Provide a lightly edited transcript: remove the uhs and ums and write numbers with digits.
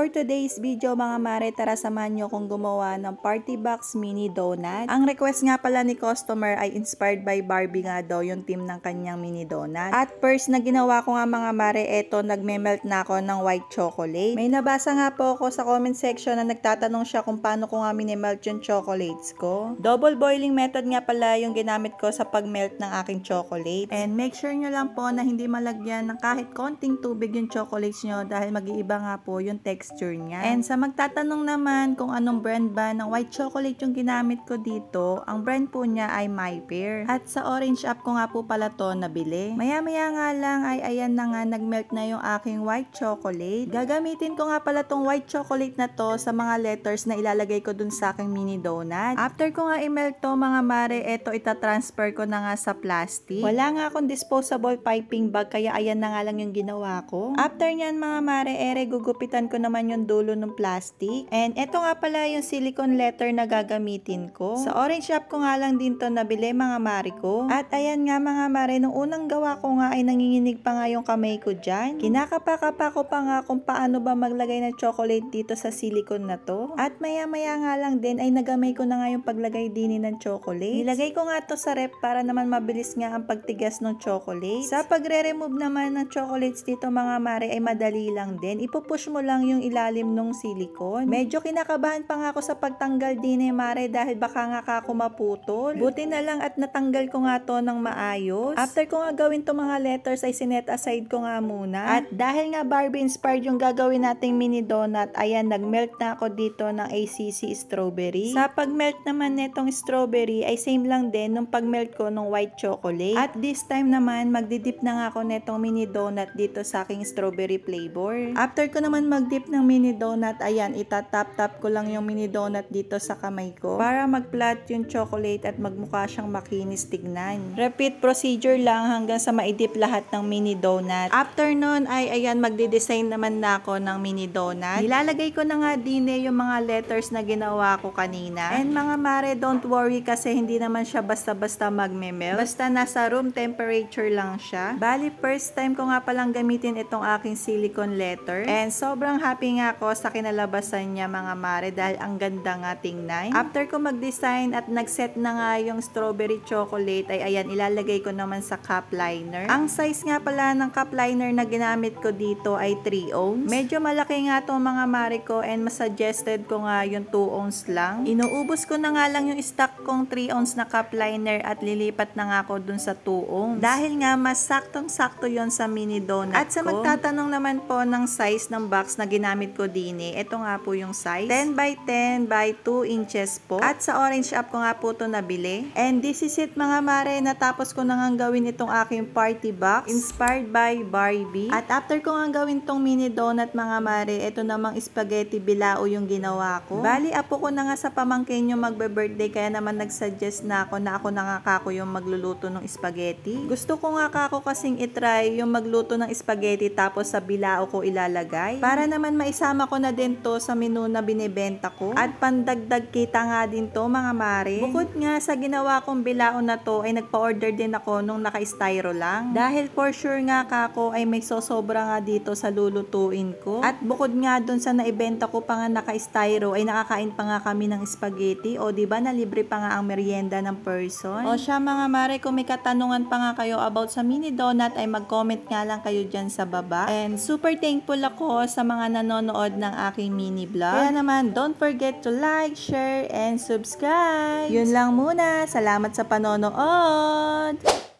For today's video mga mare, tara samahan nyo kung gumawa ng party box mini donut. Ang request nga pala ni customer ay inspired by Barbie nga daw yung theme ng kanyang mini donut. At first na ginawa ko nga mga mare, eto nagme-melt na ako ng white chocolate. May nabasa nga po ako sa comment section na nagtatanong siya kung paano ko nga mini-melt yung chocolates ko. Double boiling method nga pala yung ginamit ko sa pag-melt ng aking chocolate. And make sure nyo lang po na hindi malagyan ng kahit konting tubig yung chocolates nyo dahil mag-iiba nga po yung texture niya. And sa magtatanong naman kung anong brand ba ng white chocolate yung ginamit ko dito, ang brand po niya ay My Fair. At sa orange app ko nga po pala to nabili. Maya-maya nga lang ay ayan na nga nagmelt na yung aking white chocolate. Gagamitin ko nga pala tong white chocolate na to sa mga letters na ilalagay ko dun sa aking mini donut. After ko nga i-melt to mga mare, eto ita-transfer ko na nga sa plastic. Wala nga akong disposable piping bag kaya ayan na nga lang yung ginawa ko. After nyan mga mare, gugupitan ko naman yung dulo ng plastic. And eto nga pala yung silicone letter na gagamitin ko. Sa orange shop ko nga lang din to nabili mga mare ko. At ayan nga mga mare, nung unang gawa ko nga ay nanginginig pa nga yung kamay ko dyan. Kinakapa-kapa ko pa nga kung paano ba maglagay ng chocolate dito sa silicone na to. At maya-maya nga lang din ay nagamay ko na nga yung paglagay din ng chocolate. Nilagay ko nga to sa rep para naman mabilis nga ang pagtigas ng chocolate. Sa pagre-remove naman ng chocolates dito mga mare ay madali lang din. Ipupush mo lang yung ilalim ng silicone. Medyo kinakabahan pa nga ako sa pagtanggal din mare dahil baka nga ako maputol. Buti na lang at natanggal ko nga to ng maayos. After ko nga gawin to mga letters ay sinet aside ko nga muna. At dahil nga Barbie inspired yung gagawin nating mini donut, ayan nagmelt na ako dito ng ACC strawberry. Sa pagmelt naman netong strawberry ay same lang din nung pagmelt ko ng white chocolate. At this time naman magdidip na nga ako netong mini donut dito sa aking strawberry flavor. After ko naman mag-dip ng mini donut, ayan, itatap-tap ko lang yung mini donut dito sa kamay ko para mag-flat yung chocolate at magmukha siyang makinis tignan. Repeat procedure lang hanggang sa maidip lahat ng mini donut. After nun ay ayan, magde-design naman na ako ng mini donut. Nilalagay ko na nga din yung mga letters na ginawa ko kanina. And mga mare, don't worry kasi hindi naman siya basta-basta magme-melt. Basta nasa room temperature lang siya. Bali, first time ko nga palang gamitin itong aking silicone letter. And sobrang happy nga ako sa kinalabasan niya mga mare dahil ang ganda nga tingnan. After ko mag-design at nag-set na nga yung strawberry chocolate ay ayan, ilalagay ko naman sa cup liner. Ang size nga pala ng cup liner na ginamit ko dito ay 3 ounce. Medyo malaki nga to mga mare ko and mas suggested ko nga yung 2 ounce lang. Inuubos ko na nga lang yung stock kong 3 ounce na cup liner at lilipat na nga ako dun sa 2 ounce. Dahil nga mas saktong-sakto yon sa mini donut at sa magtatanong naman po ng size ng box na ginamit ko din ito nga po yung size. 10 by 10 by 2 inches po. At sa orange app ko nga po ito nabili. And this is it mga mare. Natapos ko na nga gawin itong aking party box. Inspired by Barbie. At after ko nga gawin tong mini donut mga mare, ito namang spaghetti bilao yung ginawa ko. Bali, apo ko na nga sa pamangkin yung magbe-birthday kaya naman nagsuggest na ako na nga kako yung magluluto ng spaghetti. Gusto ko nga kako kasing itry yung magluto ng spaghetti tapos sa bilao ko ilalagay. Para naman maisama ko na din to sa menu na binibenta ko. At pandagdag kita nga din to mga mare. Bukod nga sa ginawa kong bilao na to ay nagpa-order din ako nung naka-styro lang. Dahil for sure nga kako ay may sosobra nga dito sa lulutuin ko. At bukod nga dun sa naibenta ko pa nga naka-styro ay nakakain pa nga kami ng spaghetti. O diba nalibre pa nga ang merienda ng person. O siya mga mare, kung may katanungan pa nga kayo about sa mini donut ay mag-comment nga lang kayo dyan sa baba. And super thankful ako sa mga nanonood ng aking mini vlog. Kaya naman, don't forget to like, share, and subscribe. Yun lang muna. Salamat sa panonood!